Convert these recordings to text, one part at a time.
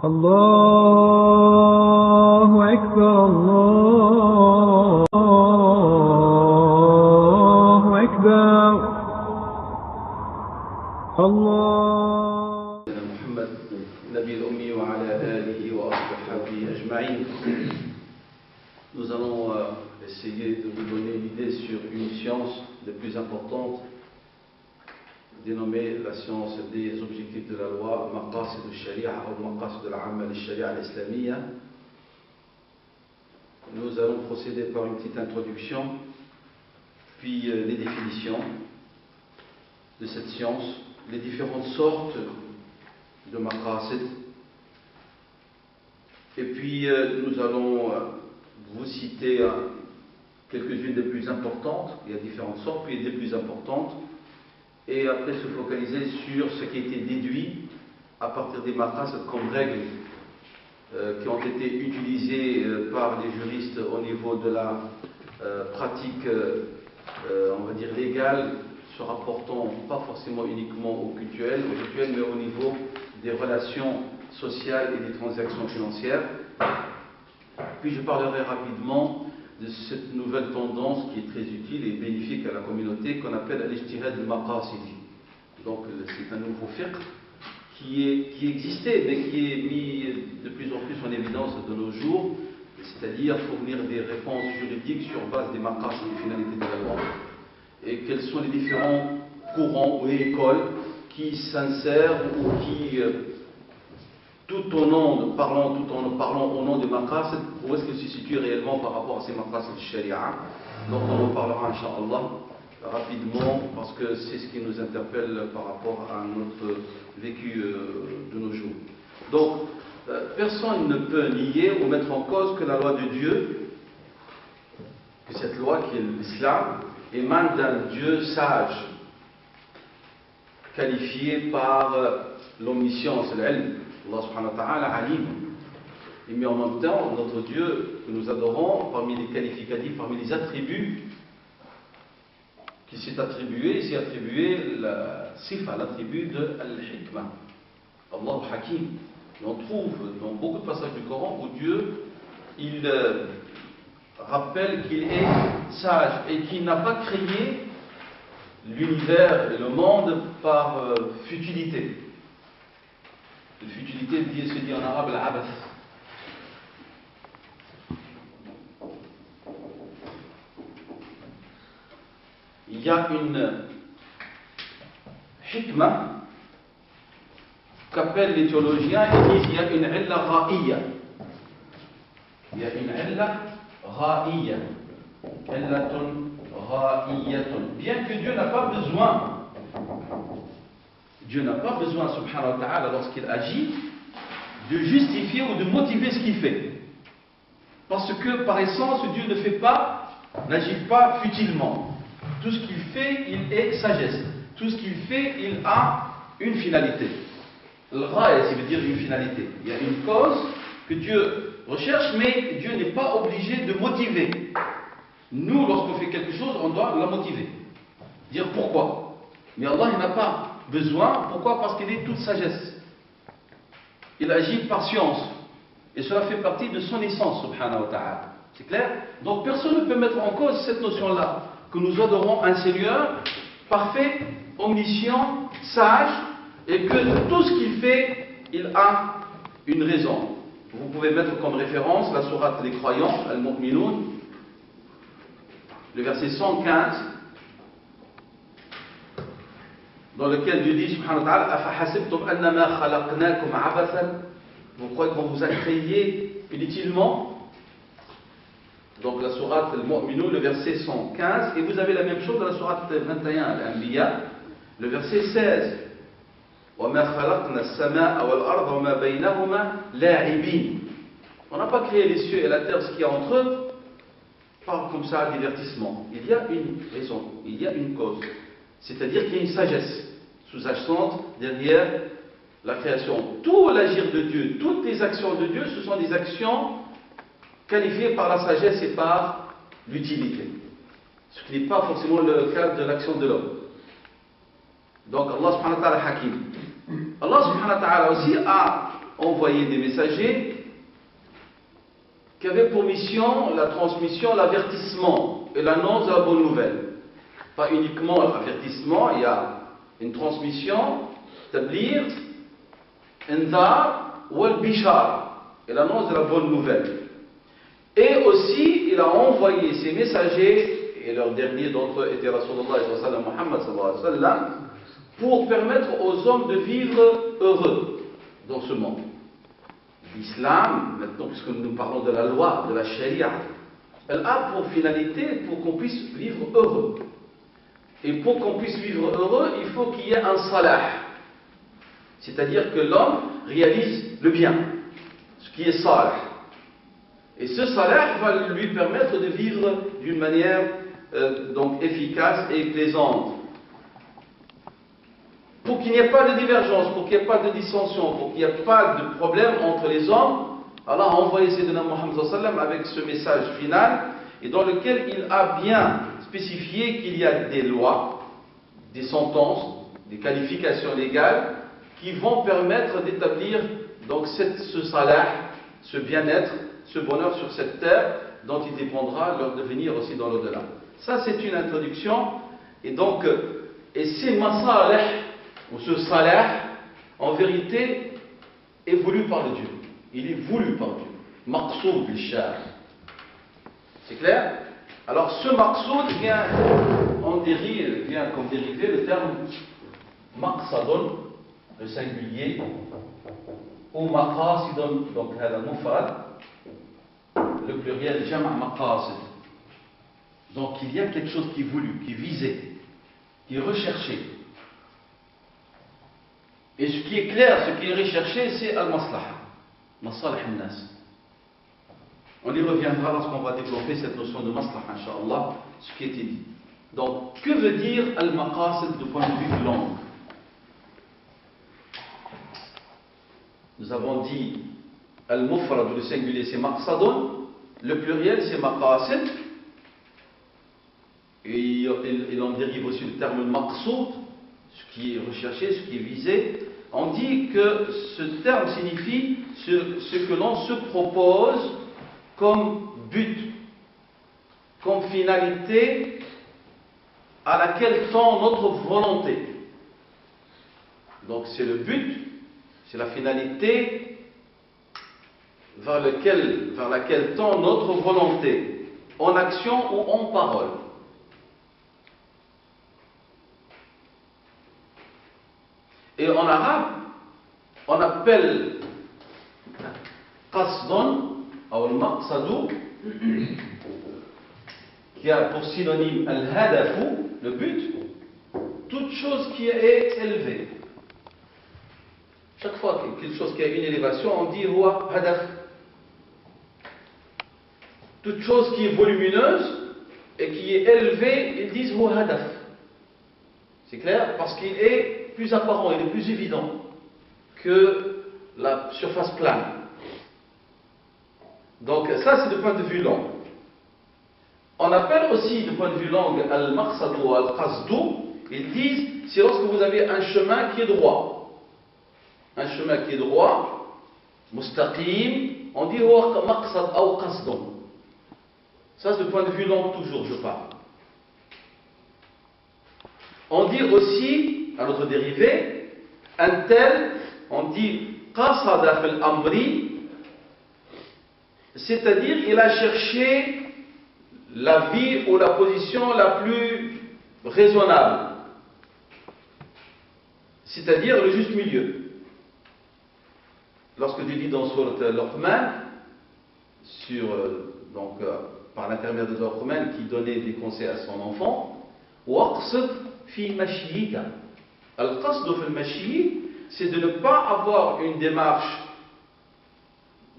الله أكبر الله أكبر الله محمد النبي الأمي وعلى آله وأصحابه أجمعين. Nous allons essayer de vous donner une idée sur une science des plus importantes, dénommée la science des objectifs de la loi, Maqasid al-Sharia ou Maqasid al-Amma al-Sharia al-Islamiyya. Nous allons procéder par une petite introduction, puis les définitions de cette science, les différentes sortes de Maqasid, et puis nous allons vous citer quelques-unes des plus importantes. Il y a différentes sortes, puis des plus importantes, et après se focaliser sur ce qui a été déduit à partir des maqasid comme règles qui ont été utilisées par les juristes au niveau de la pratique, on va dire légale, se rapportant pas forcément uniquement au cultuel, mais au niveau des relations sociales et des transactions financières. Puis je parlerai rapidement de cette nouvelle tendance qui est très utile et bénéfique à la communauté qu'on appelle l'ijtihad al-maqasidi. Donc c'est un nouveau fiqh qui existait mais qui est mis de plus en plus en évidence de nos jours, c'est-à-dire fournir des réponses juridiques sur base des maqasid, des finalités de la loi. Et quels sont les différents courants ou écoles qui s'insèrent ou qui tout en parlant au nom des maqasid, où est-ce qu'ils se situent réellement par rapport à ces maqasid de sharia. Donc on en parlera, incha'Allah, rapidement, parce que c'est ce qui nous interpelle par rapport à notre vécu de nos jours. Donc, personne ne peut nier ou mettre en cause que la loi de Dieu, que cette loi qui est l'islam, émane d'un Dieu sage, qualifié par l'omniscience, l'ilm. Allah subhanahu wa ta'ala alim. Mais en même temps, notre Dieu que nous adorons, parmi les qualificatifs, parmi les attributs qu'il s'est attribué, la sifa, l'attribut de al-hikmah. Allah hakim. On trouve dans beaucoup de passages du Coran où Dieu, il rappelle qu'il est sage et qu'il n'a pas créé l'univers et le monde par futilité. La futilité se dit en arabe al-abath. Il y a une hikmah qu'appellent les théologiens, ils disent qu'il y a une illa ra'iyya. Il y a une illa ra'iyya. Illatun ra'iyyatun. Bien que Dieu n'a pas besoin, subhanahu wa ta'ala, lorsqu'il agit, de justifier ou de motiver ce qu'il fait. Parce que, par essence, Dieu n'agit pas futilement. Tout ce qu'il fait, il est sagesse. Tout ce qu'il fait, il a une finalité. Al-ghaya, ça veut dire une finalité. Il y a une cause que Dieu recherche, mais Dieu n'est pas obligé de motiver. Nous, lorsqu'on fait quelque chose, on doit la motiver. Dire pourquoi. Mais Allah, il n'a pas besoin. Pourquoi? Parce qu'il est toute sagesse. Il agit par science. Et cela fait partie de son essence, subhanahu wa ta'ala. C'est clair? Donc personne ne peut mettre en cause cette notion-là, que nous adorons un Seigneur parfait, omniscient, sage, et que tout ce qu'il fait, il a une raison. Vous pouvez mettre comme référence la sourate des croyants, Al-Mu'minun, le verset 115, dans lequel Dieu dit, subhanahu wa ta'ala, Afahasibtum annama khalaqnakum abathan. Vous croyez qu'on vous a créé inutilement? Donc la sourate Al-Mu'minun, le verset 115, et vous avez la même chose dans la sourate 21, Al-Anbiya, le verset 16. وَمَا خَلَقْنَا السَّمَاءَ وَالْأَرْضَ وَمَا بَيْنَهُمَا لَاعِبِينَ. On n'a pas créé les cieux et la terre, ce qu'il y a entre eux, pas comme ça, divertissement. Il y a une raison, il y a une cause. C'est-à-dire qu'il y a une sagesse sous-jacente derrière la création. Tout l'agir de Dieu, toutes les actions de Dieu, ce sont des actions qualifiées par la sagesse et par l'utilité. Ce qui n'est pas forcément le cas de l'action de l'homme. Donc Allah subhanahu wa ta'ala hakim. Allah subhanahu wa ta'ala aussi a envoyé des messagers qui avaient pour mission la transmission, l'avertissement et l'annonce de la bonne nouvelle. Pas uniquement l'avertissement, il y a une transmission, tablir, indar ou al-bishar, et l'annonce de la bonne nouvelle. Et aussi, il a envoyé ses messagers, et leur dernier d'entre eux était Rasulullah Muhammad sallallahu alayhi wa sallam, pour permettre aux hommes de vivre heureux dans ce monde. L'islam, maintenant, puisque nous parlons de la loi, de la charia, elle a pour finalité pour qu'on puisse vivre heureux. Et pour qu'on puisse vivre heureux, il faut qu'il y ait un salah. C'est-à-dire que l'homme réalise le bien, ce qui est salah. Et ce salah va lui permettre de vivre d'une manière donc efficace et plaisante. Pour qu'il n'y ait pas de divergence, pour qu'il n'y ait pas de dissension, pour qu'il n'y ait pas de problème entre les hommes, Allah a envoyé Sayyidina Muhammad sallallahu alayhi wa sallam avec ce message final, et dans lequel il a bien spécifié qu'il y a des lois, des sentences, des qualifications légales qui vont permettre d'établir donc ce salah, ce bien-être, ce bonheur sur cette terre dont il dépendra leur devenir aussi dans l'au-delà. Ça c'est une introduction, et donc ces masalih ou ce salah en vérité est voulu par le Dieu. Il est voulu par Dieu. Maqsoud al-shar. C'est clair? Alors ce maqsoud vient comme dérivé le terme maqsadun, le singulier, ou maqasidun, donc hada mufrad, le pluriel jama' maqasid. Donc il y a quelque chose qui est voulu, qui est visé, qui est recherché. Et ce qui est clair, ce qui est recherché, c'est al-maslaha, masalih al-nas. On y reviendra lorsqu'on va développer cette notion de maslaha, incha'Allah, ce qui a été dit. Donc, que veut dire al-maqasid du point de vue langue? Nous avons dit al-mufrad, le singulier c'est maqsadun, le pluriel c'est maqasid, et il en dérive aussi le terme maqsoud, ce qui est recherché, ce qui est visé. On dit que ce terme signifie ce que l'on se propose comme but, comme finalité à laquelle tend notre volonté. Donc c'est le but, c'est la finalité vers laquelle tend notre volonté, en action ou en parole. Et en arabe, on appelle qasdun ou al-maqsadou, qui a pour synonyme al-hadafou, le but, toute chose qui est élevée. Chaque fois quelque chose qui a une élévation, on dit huwa hadaf. Toute chose qui est volumineuse et qui est élevée, ils disent huwa hadaf. C'est clair? Parce qu'il est plus apparent, il est plus évident que la surface plane. Donc ça c'est du point de vue langue. On appelle aussi du point de vue langue al-maqsadou ou al-qasdou, ils disent c'est lorsque vous avez un chemin qui est droit. Un chemin qui est droit, mustaqim, on dit huwa maqsad ou qasdun. Ça c'est du point de vue langue toujours, je parle. On dit aussi, un autre dérivé, un tel, on dit qasada fil amri, c'est-à-dire il a cherché la vie ou la position la plus raisonnable, c'est-à-dire le juste milieu. Lorsque Dieu dit dans Surat Luqman, par l'intermédiaire de Luqman qui donnait des conseils à son enfant, waqsid fi mashiyika. Al-qasd fi al-mashi, c'est de ne pas avoir une démarche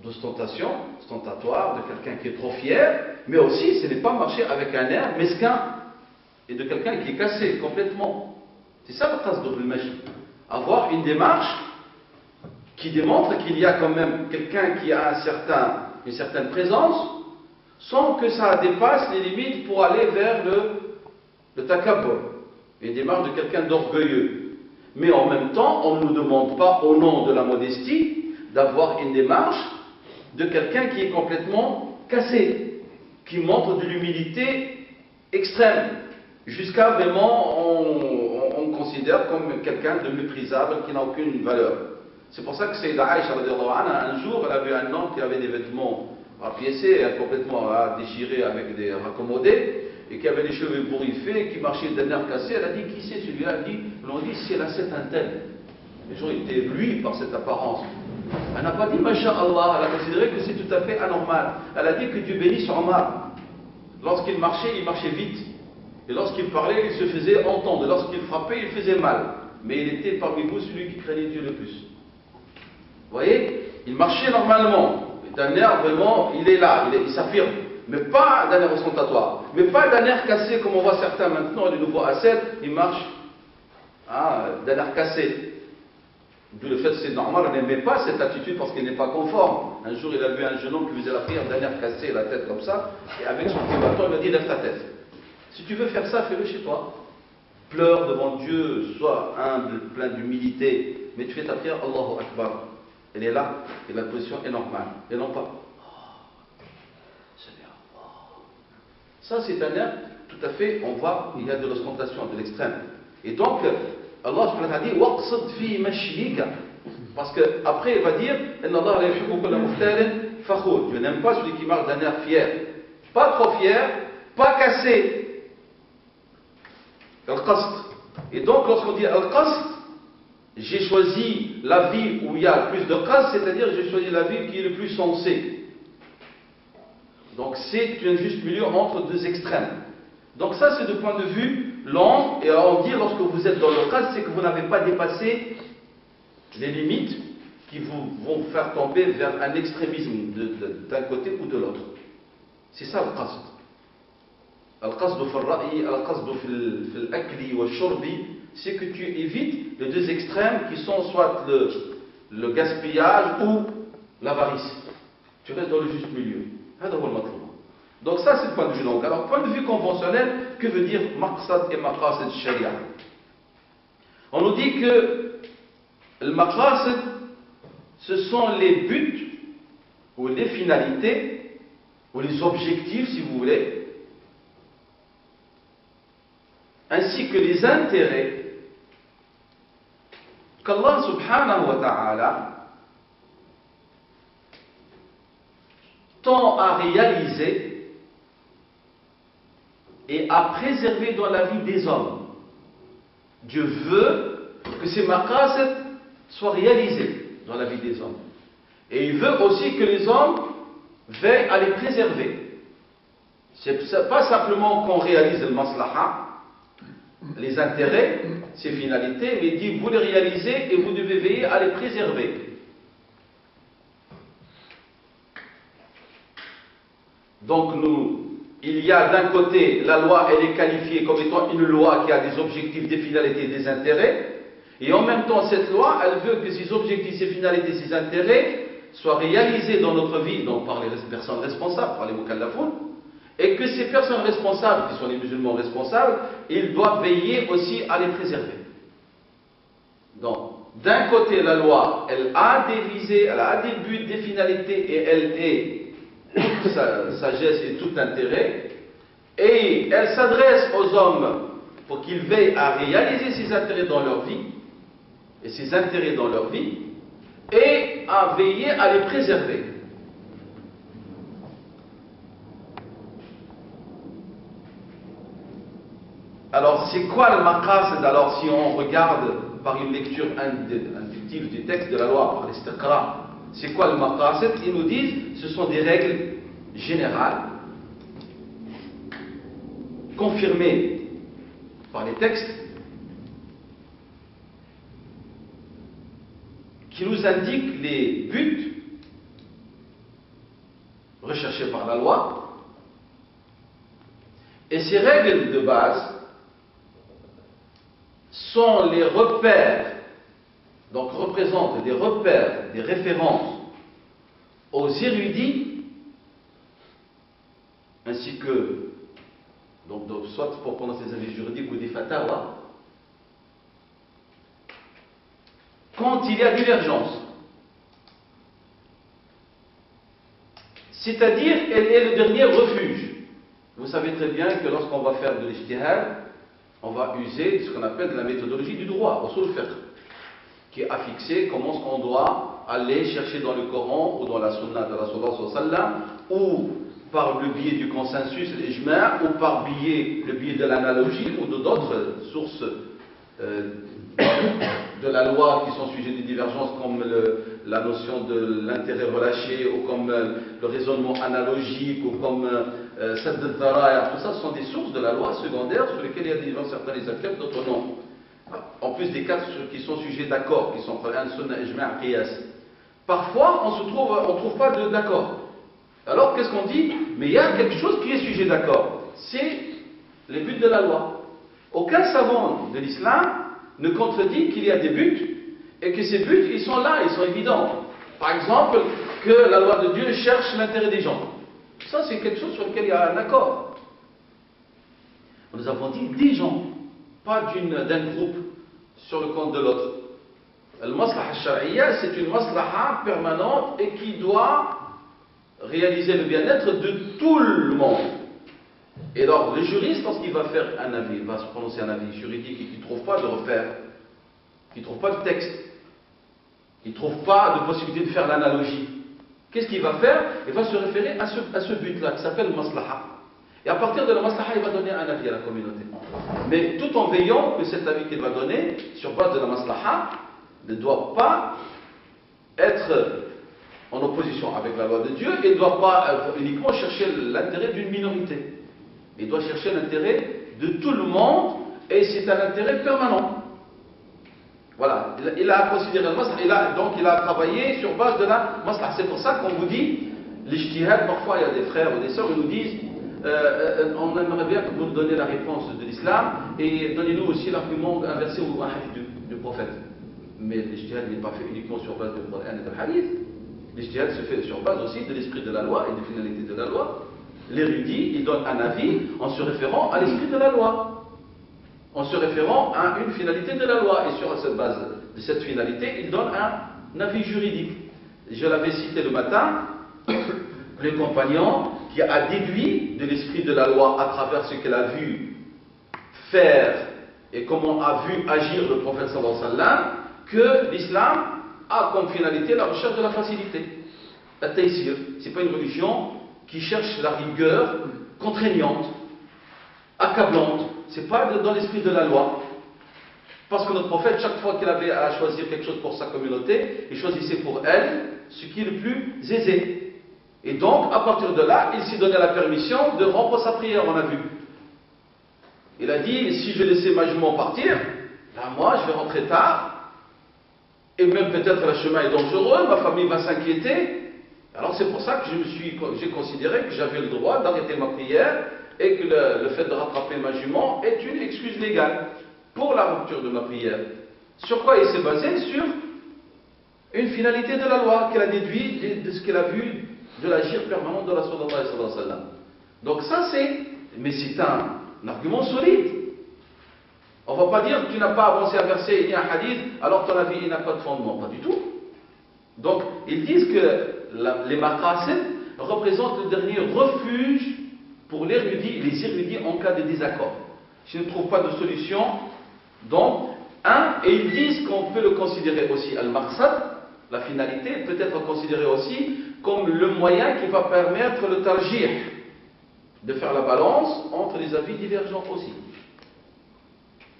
d'ostentation, ostentatoire, de quelqu'un qui est trop fier, mais aussi ce n'est pas marcher avec un air mesquin et de quelqu'un qui est cassé complètement. C'est ça le qasd fi al-mashi. Avoir une démarche qui démontre qu'il y a quand même quelqu'un qui a une certaine présence, sans que ça dépasse les limites pour aller vers le takabbur, une démarche de quelqu'un d'orgueilleux. Mais en même temps, on ne nous demande pas, au nom de la modestie, d'avoir une démarche de quelqu'un qui est complètement cassé, qui montre de l'humilité extrême, jusqu'à vraiment on considère comme quelqu'un de méprisable qui n'a aucune valeur. C'est pour ça que Sayyida Aïcha, un jour, elle a vu un homme qui avait des vêtements rapiécés, complètement déchirés avec des raccommodés, et qui avait les cheveux bourriffés, qui marchait d'un air cassé. Elle a dit, qui c'est celui-là? Elle a dit, c'est là, c'est un tel. Les gens étaient éblouis par cette apparence. Elle n'a pas dit, Masha'Allah, elle a considéré que c'est tout à fait anormal. Elle a dit que Dieu bénisse Omar. Lorsqu'il marchait vite. Et lorsqu'il parlait, il se faisait entendre. Et lorsqu'il frappait, il faisait mal. Mais il était parmi vous celui qui craignait Dieu le plus. Vous voyez? Il marchait normalement. D'un air vraiment, il est là, il s'affirme. Mais pas d'un air ostentatoire. Mais pas d'un air cassé comme on voit certains maintenant, les nouveaux A7, ils marchent d'un air cassé. D'où le fait que c'est normal, on n'aimait pas cette attitude parce qu'elle n'est pas conforme. Un jour, il a vu un jeune homme qui faisait la prière d'un air cassé, la tête comme ça, et avec son petit bâton, il m'a dit, lève ta tête. Si tu veux faire ça, fais-le chez toi. Pleure devant Dieu, sois humble, plein d'humilité, mais tu fais ta prière, Allahu Akbar. Elle est là, et la position est normale. Et non pas, Seigneur. Ça, c'est un air, tout à fait, on voit, il y a de l'ostentation, de l'extrême. Et donc, Allah subhanahu wa ta'ala dit waqsid fi mashyika, parce qu'après il va dire inna Allah la yuhibbu kulla mukhtalin fakhur. Je n'aime pas celui qui marche d'un air fier, pas trop fier, pas cassé. Al-qasd. Et donc lorsqu'on dit al-qasd, j'ai choisi la vie où il y a le plus de qasd, c'est-à-dire j'ai choisi la vie qui est le plus sensée. Donc c'est un juste milieu entre deux extrêmes. Donc ça c'est du point de vue l'angle, et on dit lorsque vous êtes dans le qasd, c'est que vous n'avez pas dépassé les limites qui vous vont faire tomber vers un extrémisme d'un côté ou de l'autre. C'est ça le qasd. Al-qasd fi al-ra'yi, al-qasd fi al-akli wa al-shurbi, c'est que tu évites les deux extrêmes qui sont soit le gaspillage ou l'avarice. Tu restes dans le juste milieu. Donc ça c'est le point de vue long. Alors point de vue conventionnel, que veut dire maqsad et maqasid sharia? On nous dit que le maqasid, ce sont les buts ou les finalités ou les objectifs si vous voulez, ainsi que les intérêts qu'Allah subhanahu wa ta'ala tend à réaliser et à préserver dans la vie des hommes. Dieu veut que ces maqasid soient réalisés dans la vie des hommes. Et il veut aussi que les hommes veillent à les préserver. C'est pas simplement qu'on réalise le maslaha, les intérêts, ses finalités, mais il dit vous les réalisez et vous devez veiller à les préserver. Donc il y a d'un côté, la loi, elle est qualifiée comme étant une loi qui a des objectifs, des finalités, des intérêts, et en même temps, cette loi, elle veut que ces objectifs, ces finalités, ces intérêts soient réalisés dans notre vie, donc par les personnes responsables, par les mukallafoun, et que ces personnes responsables, qui sont les musulmans responsables, ils doivent veiller aussi à les préserver. Donc, d'un côté, la loi, elle a des visées, elle a des buts, des finalités, et elle est toute sagesse et tout intérêt, et elle s'adresse aux hommes pour qu'ils veillent à réaliser ces intérêts dans leur vie, et ces intérêts dans leur vie, et à veiller à les préserver. Alors, c'est quoi le maqasid? Alors, si on regarde par une lecture inductive du texte de la loi, par l'istiqra, c'est quoi le maqasid? Ils nous disent, ce sont des règles générales, confirmées par les textes, qui nous indiquent les buts recherchés par la loi. Et ces règles de base sont les repères, donc représentent des repères, des références aux érudits, ainsi que, donc soit pour prononcer des avis juridiques ou des fatawas, quand il y a divergence C'est-à-dire, elle est le dernier refuge. Vous savez très bien que lorsqu'on va faire de l'ijtihad, on va user ce qu'on appelle la méthodologie du droit, usul fiqh, qui a fixé comment on doit aller chercher dans le Coran ou dans la Sunna de Rasulullah sallallahu alayhi wa sallam, ou par le biais du consensus, l'ijma', ou par le biais de l'analogie ou d'autres sources de la loi qui sont sujets de divergence, comme la notion de l'intérêt relâché, ou comme le raisonnement analogique, ou comme sadd al-dhara'a. Tout ça, ce sont des sources de la loi secondaire sur lesquelles il y a des gens, certains les acceptent, d'autres non. En plus des cas qui sont sujets d'accord, qui sont Qur'an, Sunna, Ijma', Qiyas. Parfois, on ne trouve pas d'accord. Alors, qu'est-ce qu'on dit? Mais il y a quelque chose qui est sujet d'accord. C'est les buts de la loi. Aucun savant de l'islam ne contredit qu'il y a des buts, et que ces buts, ils sont là, ils sont évidents. Par exemple, que la loi de Dieu cherche l'intérêt des gens. Ça, c'est quelque chose sur lequel il y a un accord. Nous avons dit des gens, pas d'un groupe sur le compte de l'autre. Le maslaha al-shar'iyya, c'est une maslaha permanente et qui doit réaliser le bien-être de tout le monde. Et alors, le juriste, lorsqu'il va faire un avis, il va se prononcer un avis juridique et qu'il ne trouve pas de refaire, qu'il ne trouve pas de texte, qu'il ne trouve pas de possibilité de faire l'analogie, qu'est-ce qu'il va faire? Il va se référer à ce but-là, qui s'appelle maslaha. Et à partir de la maslaha, il va donner un avis à la communauté. Mais tout en veillant que cet avis qu'il va donner, sur base de la maslaha, ne doit pas être en opposition avec la loi de Dieu et ne doit pas uniquement chercher l'intérêt d'une minorité. Il doit chercher l'intérêt de tout le monde et c'est un intérêt permanent. Voilà, il a considéré le maslaha, donc il a travaillé sur base de la maslaha. C'est pour ça qu'on vous dit, l'ijtihad, parfois il y a des frères ou des sœurs qui nous disent on aimerait bien que vous nous donniez la réponse de l'islam et donnez-nous aussi l'argument inversé ou un hadith du prophète. Mais l'ijtihad n'est pas fait uniquement sur base du Coran et du hadith. L'ijtihad se fait sur base aussi de l'esprit de la loi et des finalités de la loi. L'érudit, il donne un avis en se référant à l'esprit de la loi, en se référant à une finalité de la loi. Et sur cette base de cette finalité, il donne un avis juridique. Je l'avais cité le matin, le compagnon qui a déduit de l'esprit de la loi à travers ce qu'il a vu faire et comment a vu agir le prophète sallallahu alayhi wa sallam, que l'islam a comme finalité la recherche de la facilité. La taysir, ce n'est pas une religion qui cherche la rigueur contraignante, accablante. Ce n'est pas dans l'esprit de la loi. Parce que notre prophète, chaque fois qu'il avait à choisir quelque chose pour sa communauté, il choisissait pour elle ce qui est le plus aisé. Et donc, à partir de là, il s'est donné la permission de rompre sa prière, on a vu. Il a dit, si je laissais ma jument partir, là, moi, je vais rentrer tard, et même peut-être le chemin est dangereux, ma famille va s'inquiéter. Alors c'est pour ça que j'ai considéré que j'avais le droit d'arrêter ma prière, et que le fait de rattraper ma jument est une excuse légale pour la rupture de ma prière. Sur quoi il s'est basé? Sur une finalité de la loi qu'il a déduit de ce qu'il a vu de l'agir permanent de Rasulullah sallallahu alayhi wa sallam. Donc ça mais c'est un argument solide. On ne va pas dire que tu n'as pas avancé un verset ni un hadith, alors ton avis n'a pas de fondement. Pas du tout. Donc ils disent que les maqasid représentent le dernier refuge pour les érudits en cas de désaccord. S'ils ne trouvent pas de solution, donc, et ils disent qu'on peut le considérer aussi al-maqsad, la finalité peut être considérée aussi comme le moyen qui va permettre le tarjih, de faire la balance entre les avis divergents aussi.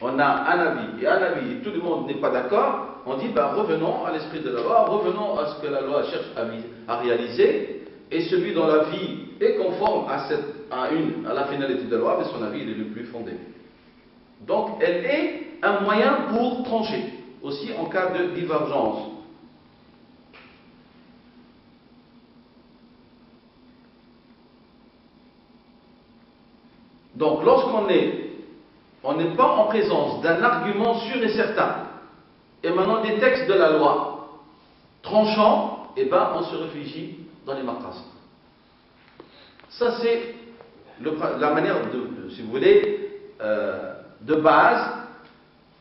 On a un avis et tout le monde n'est pas d'accord, on dit revenons à l'esprit de la loi, revenons à ce que la loi cherche à réaliser, et celui dont l'avis est conforme à la finalité de la loi, mais son avis il est le plus fondé. Donc elle est un moyen pour trancher, aussi en cas de divergence. Donc lorsqu'on n'est pas en présence d'un argument sûr et certain, émanant des textes de la loi, tranchant, on se réfugie dans les maqasid. Ça c'est la manière si vous voulez, de base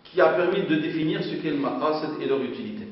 qui a permis de définir ce qu'est le maqasid et leur utilité.